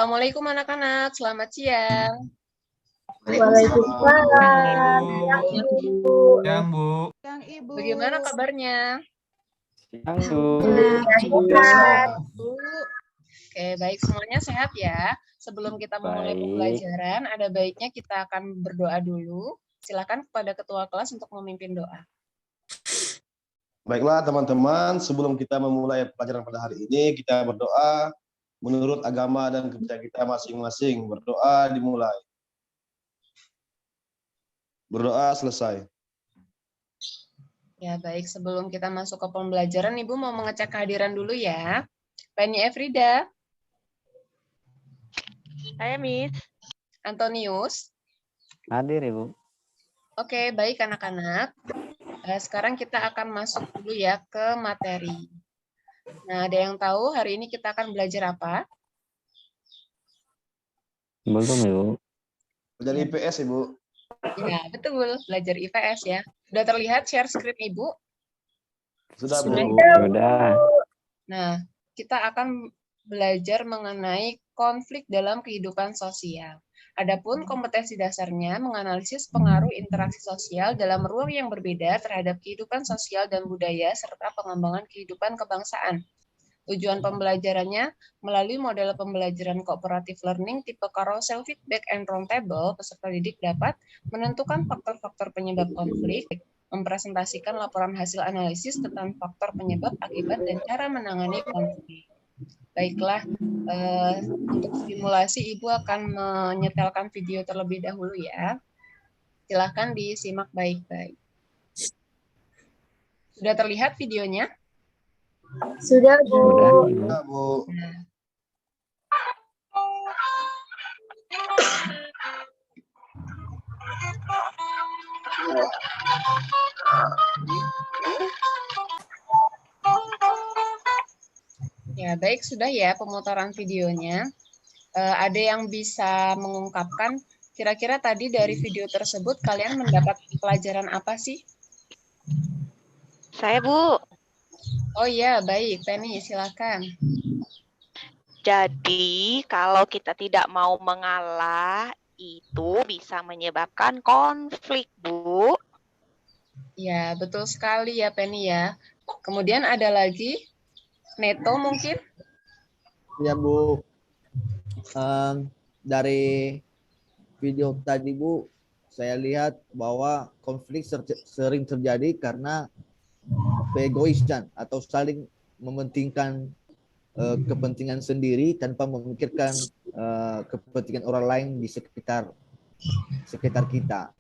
Assalamualaikum anak-anak, selamat siang. Waalaikumsalam. Siang, Ibu. Siang, Bu. Siang Ibu. Bagaimana kabarnya? Siang, Bu. Sehat. Bu. Oke, baik, semuanya sehat ya. Sebelum kita memulai Baik. pembelajaran, ada baiknya kita akan berdoa dulu. Silakan kepada ketua kelas untuk memimpin doa. Baiklah teman-teman, sebelum kita memulai pelajaran pada hari ini, kita berdoa menurut agama dan kepercayaan kita masing-masing. Berdoa dimulai. Berdoa selesai. Ya, baik, sebelum kita masuk ke pembelajaran, Ibu mau mengecek kehadiran dulu ya. Penny Efrida, Saya Miss. Antonius. Hadir, Ibu. Oke, baik anak-anak. Sekarang kita akan masuk dulu ya ke materi. Nah, ada yang tahu hari ini kita akan belajar apa? Belum, Ibu. Belajar IPS, Ibu. Ya, betul. Belajar IPS ya. Sudah terlihat share screen Ibu? Sudah, Bu. Sudah. Nah, kita akan belajar mengenai konflik dalam kehidupan sosial. Adapun kompetensi dasarnya menganalisis pengaruh interaksi sosial dalam ruang yang berbeda terhadap kehidupan sosial dan budaya serta pengembangan kehidupan kebangsaan. Tujuan pembelajarannya melalui model pembelajaran cooperative learning tipe carousel feedback and roundtable, peserta didik dapat menentukan faktor-faktor penyebab konflik, mempresentasikan laporan hasil analisis tentang faktor penyebab, akibat, dan cara menangani konflik. Baiklah, untuk simulasi Ibu akan menyetelkan video terlebih dahulu ya. Silahkan disimak baik-baik. Sudah terlihat videonya? Sudah, Bu. Sudah, Ibu. Sudah, Bu. Nah. Ya, baik, sudah ya pemutaran videonya. Ada yang bisa mengungkapkan kira-kira tadi dari video tersebut kalian mendapat pelajaran apa sih? Saya Bu. Oh iya, baik. Penny, silakan. Jadi kalau kita tidak mau mengalah itu bisa menyebabkan konflik Bu. Ya, betul sekali ya Penny ya. Kemudian ada lagi, Neto mungkin? Ya Bu, dari video tadi Bu, saya lihat bahwa konflik sering terjadi karena keegoisan atau saling mementingkan kepentingan sendiri tanpa memikirkan kepentingan orang lain di sekitar kita.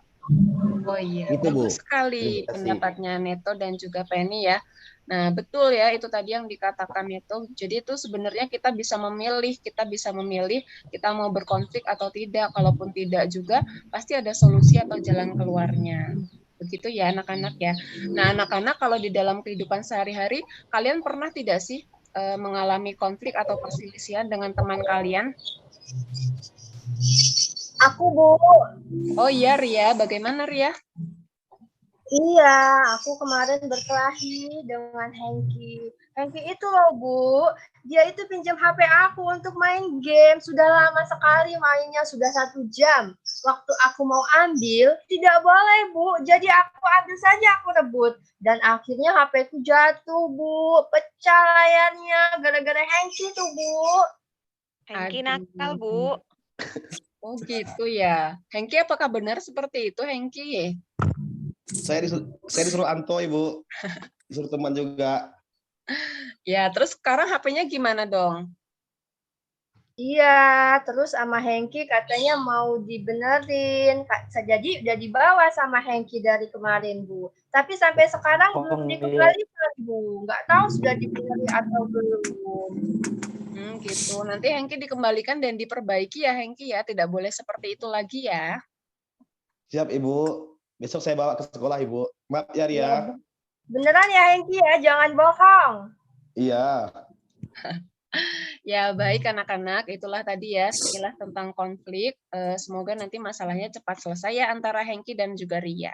Oh iya, Itu, Bu. bagus sekali Terima kasih. pendapatnya Neto dan juga Penny ya. Nah, betul ya, itu tadi yang dikatakan Neto. Jadi itu sebenarnya kita bisa memilih kita mau berkonflik atau tidak. Kalaupun tidak juga, pasti ada solusi atau jalan keluarnya. Begitu ya anak-anak ya. Nah, anak-anak kalau di dalam kehidupan sehari-hari, kalian pernah tidak sih mengalami konflik atau perselisihan dengan teman kalian? Aku, Bu. Oh iya, Ria. Bagaimana, Ria? Iya, aku kemarin berkelahi dengan Hengki. Hengki itu loh, Bu. Dia itu pinjam HP aku untuk main game. Sudah lama sekali mainnya, sudah 1 jam. Waktu aku mau ambil, tidak boleh, Bu. Jadi aku ambil saja, aku rebut. Dan akhirnya HP ku jatuh, Bu. Pecah layarnya gara-gara Hengki tuh, Bu. Hengki Aduh. nakal Bu. Oh gitu ya. Hengki, apakah benar seperti itu, Hengki? Saya disuruh Anto, Ibu. Disuruh teman juga. Ya, terus sekarang HP-nya gimana dong? Iya, terus sama Hengki katanya mau dibenerin. Jadi udah dibawa sama Hengki dari kemarin, Bu. Tapi sampai sekarang belum dikembalikan, Bu. Nggak tahu sudah dibenerin atau belum. Gitu. Nanti Hengki dikembalikan dan diperbaiki ya, Hengki ya. Tidak boleh seperti itu lagi ya. Siap, Ibu. Besok saya bawa ke sekolah, Ibu. Maaf ya, Ria. Beneran ya, Hengki ya? Jangan bohong. Iya. Ya, baik anak-anak. Itulah tadi ya sekilas tentang konflik. Semoga nanti masalahnya cepat selesai ya antara Hengki dan juga Ria.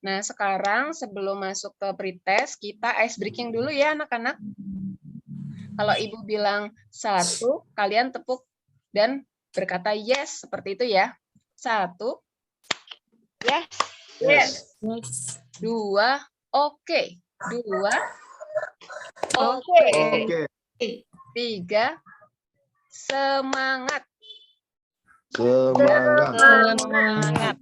Nah, sekarang sebelum masuk ke pretest, kita ice breaking dulu ya anak-anak. Kalau Ibu bilang 1, kalian tepuk dan berkata yes, seperti itu ya. 1, Yes. Yes. 2, oke. 2, Oke. Oke. 3, semangat. Semangat. Semangat.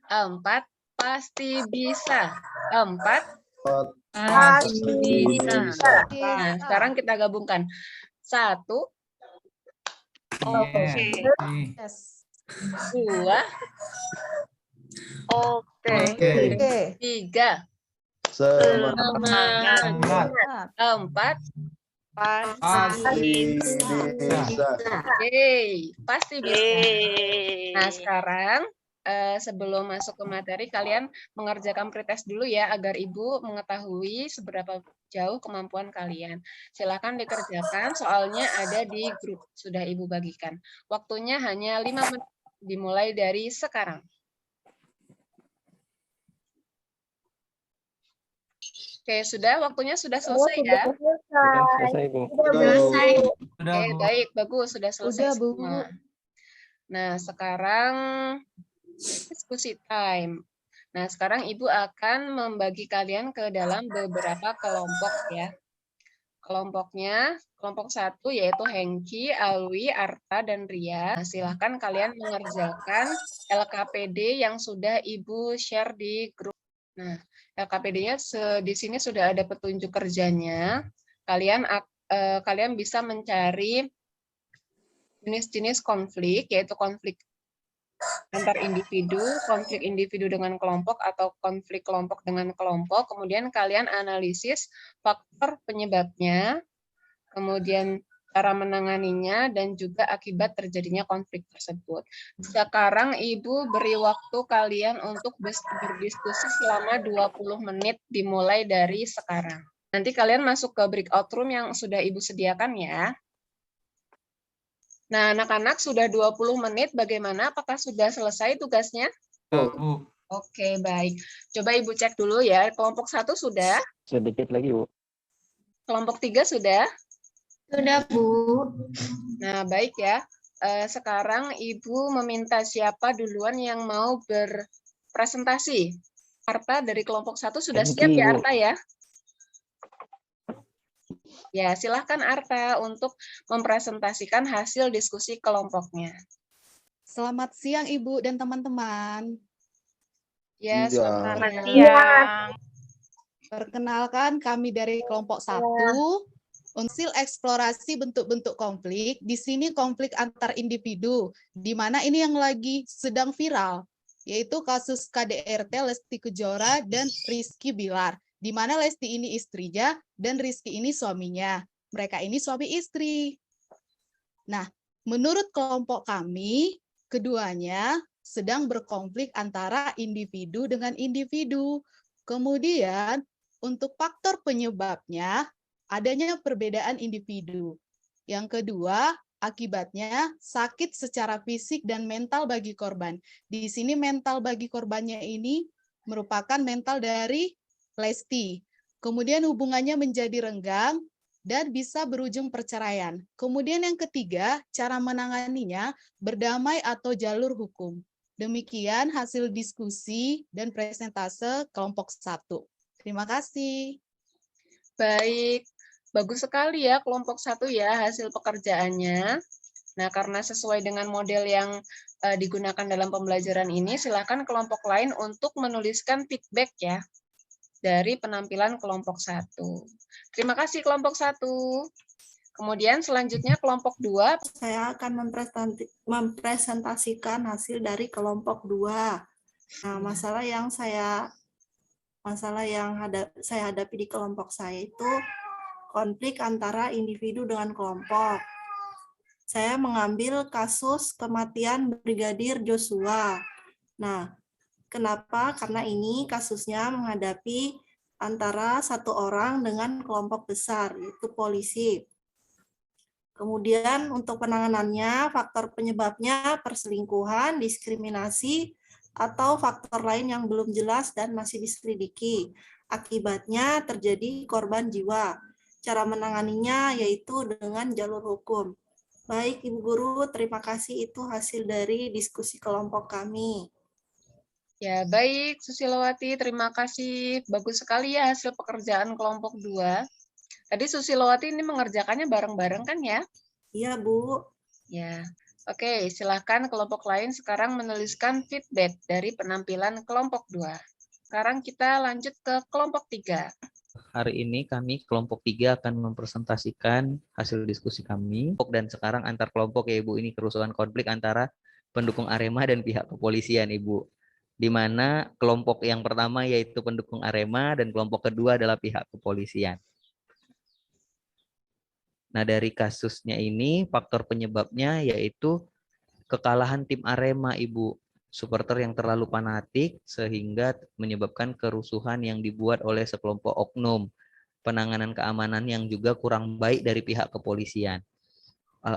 4, pasti bisa. 4, Pasti bisa. nah, sekarang kita gabungkan. 1, Oke. 2, Oke. 3, Semangat. Semangat. 4, Pasti Bisa. yeay, pasti bisa. Nah, Yeay. sekarang sebelum masuk ke materi, kalian mengerjakan pretest dulu ya, agar Ibu mengetahui seberapa jauh kemampuan kalian. Silakan dikerjakan, soalnya ada di grup, sudah Ibu bagikan. Waktunya hanya 5 menit, dimulai dari sekarang. Oke, sudah, waktunya sudah selesai ya. Sudah selesai, Bu. Selesai. Oke, baik, bagus, sudah selesai semua. Nah, sekarang diskusi time. Nah, sekarang Ibu akan membagi kalian ke dalam beberapa kelompok ya. Kelompoknya, kelompok 1 yaitu Hengki, Alwi, Arta, dan Ria. Nah, silahkan kalian mengerjakan LKPD yang sudah Ibu share di grup. Nah, LKPD-nya di sini sudah ada petunjuk kerjanya. Kalian bisa mencari jenis-jenis konflik, yaitu konflik antar individu, konflik individu dengan kelompok, atau konflik kelompok dengan kelompok. Kemudian kalian analisis faktor penyebabnya, kemudian cara menanganinya, dan juga akibat terjadinya konflik tersebut. Sekarang Ibu beri waktu kalian untuk berdiskusi selama 20 menit dimulai dari sekarang. Nanti kalian masuk ke breakout room yang sudah Ibu sediakan ya. Nah, anak-anak sudah 20 menit, bagaimana? Apakah sudah selesai tugasnya? Oke, baik. Coba Ibu cek dulu ya. Kelompok 1 sudah? Sedikit lagi, Bu. Kelompok 3 sudah? Sudah, Bu. Nah, baik ya. Sekarang Ibu meminta siapa duluan yang mau berpresentasi? Arta dari kelompok 1 sudah Hengki, siap ya, Bu. Arta ya? Ya, silahkan Arta untuk mempresentasikan hasil diskusi kelompoknya. Selamat siang Ibu dan teman-teman. Ya, Iya. Selamat siang. siang. Perkenalkan kami dari kelompok 1, hasil eksplorasi bentuk-bentuk konflik. Di sini konflik antar individu, di mana ini yang lagi sedang viral, yaitu kasus KDRT Lesti Kejora dan Rizky Bilar, di mana Lesti ini istrinya dan Rizky ini suaminya. Mereka ini suami istri. Nah, menurut kelompok kami, keduanya sedang berkonflik antara individu dengan individu. Kemudian, untuk faktor penyebabnya, adanya perbedaan individu. Yang kedua, akibatnya sakit secara fisik dan mental bagi korban. Di sini mental bagi korbannya ini merupakan mental dari Lesti. Kemudian hubungannya menjadi renggang dan bisa berujung perceraian. Kemudian yang ketiga, cara menanganinya berdamai atau jalur hukum. Demikian hasil diskusi dan presentase kelompok 1. Terima kasih. Baik, bagus sekali ya kelompok 1 ya hasil pekerjaannya. Nah, karena sesuai dengan model yang digunakan dalam pembelajaran ini, silakan kelompok lain untuk menuliskan feedback ya dari penampilan kelompok 1. Terima kasih kelompok 1. Kemudian selanjutnya kelompok 2. Saya akan mempresentasikan hasil dari kelompok 2. Nah, masalah yang saya hadapi di kelompok saya itu konflik antara individu dengan kelompok. Saya mengambil kasus kematian Brigadir Joshua. Nah, kenapa? Karena ini kasusnya menghadapi antara satu orang dengan kelompok besar, yaitu polisi. Kemudian untuk penanganannya, faktor penyebabnya perselingkuhan, diskriminasi, atau faktor lain yang belum jelas dan masih diselidiki. Akibatnya terjadi korban jiwa. Cara menanganinya yaitu dengan jalur hukum. Baik, Ibu Guru, terima kasih. Itu hasil dari diskusi kelompok kami. Ya, baik, Susilowati, terima kasih. Bagus sekali ya hasil pekerjaan kelompok 2. Tadi Susilowati ini mengerjakannya bareng-bareng kan ya? Iya, Bu. Ya, oke, silakan kelompok lain sekarang menuliskan feedback dari penampilan kelompok 2. Sekarang kita lanjut ke kelompok 3. Hari ini kami kelompok 3 akan mempresentasikan hasil diskusi kami. Dan sekarang antar kelompok ya Ibu, ini kerusuhan konflik antara pendukung Arema dan pihak kepolisian Ibu. Di mana kelompok yang pertama yaitu pendukung Arema dan kelompok kedua adalah pihak kepolisian. Nah, dari kasusnya ini faktor penyebabnya yaitu kekalahan tim Arema Ibu. Supporter yang terlalu fanatik sehingga menyebabkan kerusuhan yang dibuat oleh sekelompok oknum. Penanganan keamanan yang juga kurang baik dari pihak kepolisian.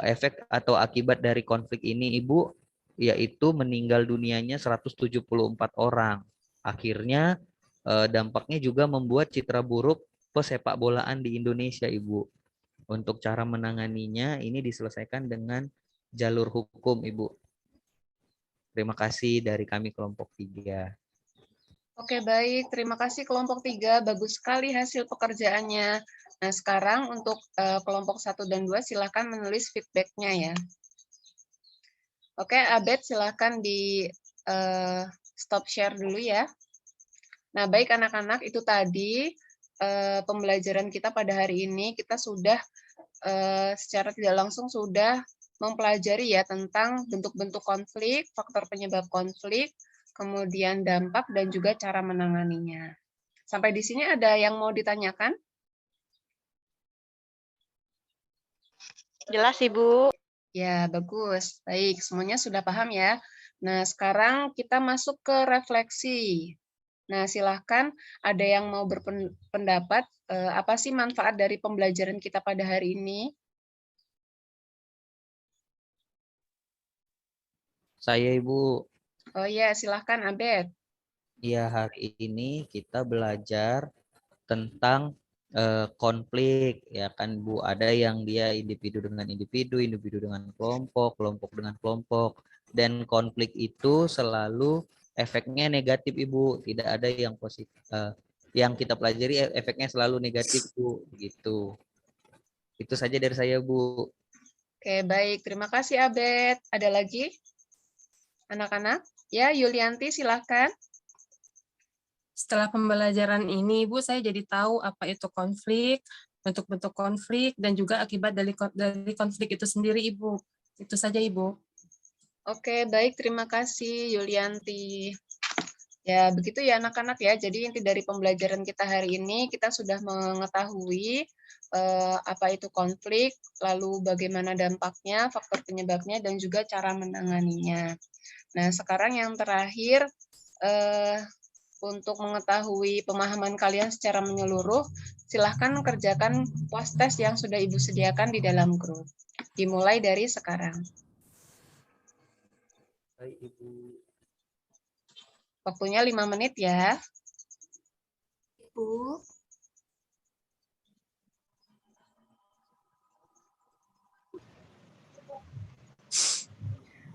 Efek atau akibat dari konflik ini Ibu yaitu meninggal dunianya 174 orang. Akhirnya dampaknya juga membuat citra buruk pesepak bolaan di Indonesia Ibu. Untuk cara menanganinya ini diselesaikan dengan jalur hukum Ibu. Terima kasih dari kami kelompok 3. Oke, baik. Terima kasih kelompok 3. Bagus sekali hasil pekerjaannya. Nah, sekarang untuk kelompok 1 dan 2 silakan menulis feedback-nya ya. Oke, Abed silakan di stop share dulu ya. Nah, baik anak-anak, itu tadi pembelajaran kita pada hari ini. Kita sudah secara tidak langsung sudah mempelajari ya tentang bentuk-bentuk konflik, faktor penyebab konflik, kemudian dampak dan juga cara menanganinya. Sampai di sini ada yang mau ditanyakan? Jelas, Ibu. Ya, bagus. Baik, semuanya sudah paham ya. Nah, sekarang kita masuk ke refleksi. Nah, silahkan ada yang mau berpendapat apa sih manfaat dari pembelajaran kita pada hari ini? Saya Ibu. Oh ya, silahkan Abed. Ya, hari ini kita belajar tentang konflik ya kan Bu. Ada yang dia individu dengan individu, individu dengan kelompok, kelompok dengan kelompok. Dan konflik itu selalu efeknya negatif Ibu. Tidak ada yang positif. Yang kita pelajari efeknya selalu negatif Bu. Gitu. Itu saja dari saya Bu. Oke, baik. Terima kasih Abed. Ada lagi? Anak-anak? Ya, Yulianti silahkan. Setelah pembelajaran ini, Ibu, saya jadi tahu apa itu konflik, bentuk-bentuk konflik, dan juga akibat dari konflik itu sendiri, Ibu. Itu saja, Ibu. Oke, baik. Terima kasih, Yulianti. Ya, begitu ya anak-anak ya. Jadi inti dari pembelajaran kita hari ini, kita sudah mengetahui apa itu konflik, lalu bagaimana dampaknya, faktor penyebabnya, dan juga cara menanganinya. Nah, sekarang yang terakhir, untuk mengetahui pemahaman kalian secara menyeluruh, silahkan kerjakan post test yang sudah Ibu sediakan di dalam grup. Dimulai dari sekarang. Baik, Ibu. Waktunya 5 menit ya. Ibu.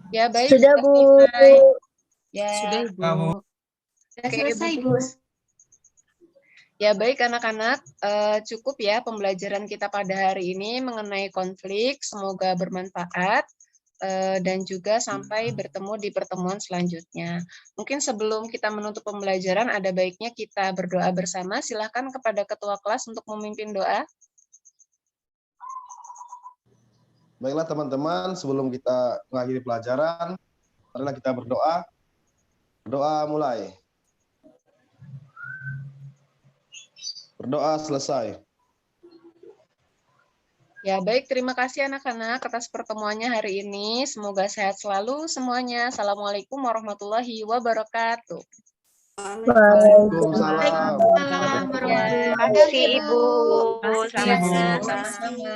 Ya, baik. Sudah, Bu. Selesai. Ya. Sudah, Ibu. Oke, selesai, Bu. Ya, baik anak-anak. Cukup ya pembelajaran kita pada hari ini mengenai konflik. Semoga bermanfaat. Dan juga sampai bertemu di pertemuan selanjutnya. Mungkin sebelum kita menutup pembelajaran, ada baiknya kita berdoa bersama. Silakan kepada ketua kelas untuk memimpin doa. Baiklah teman-teman, sebelum kita mengakhiri pelajaran, marilah kita berdoa. Berdoa mulai. Berdoa selesai. Ya, baik. Terima kasih anak-anak atas pertemuannya hari ini. Semoga sehat selalu semuanya. Assalamualaikum warahmatullahi wabarakatuh. Waalaikumsalam. Terima kasih, Ibu. Sama-sama.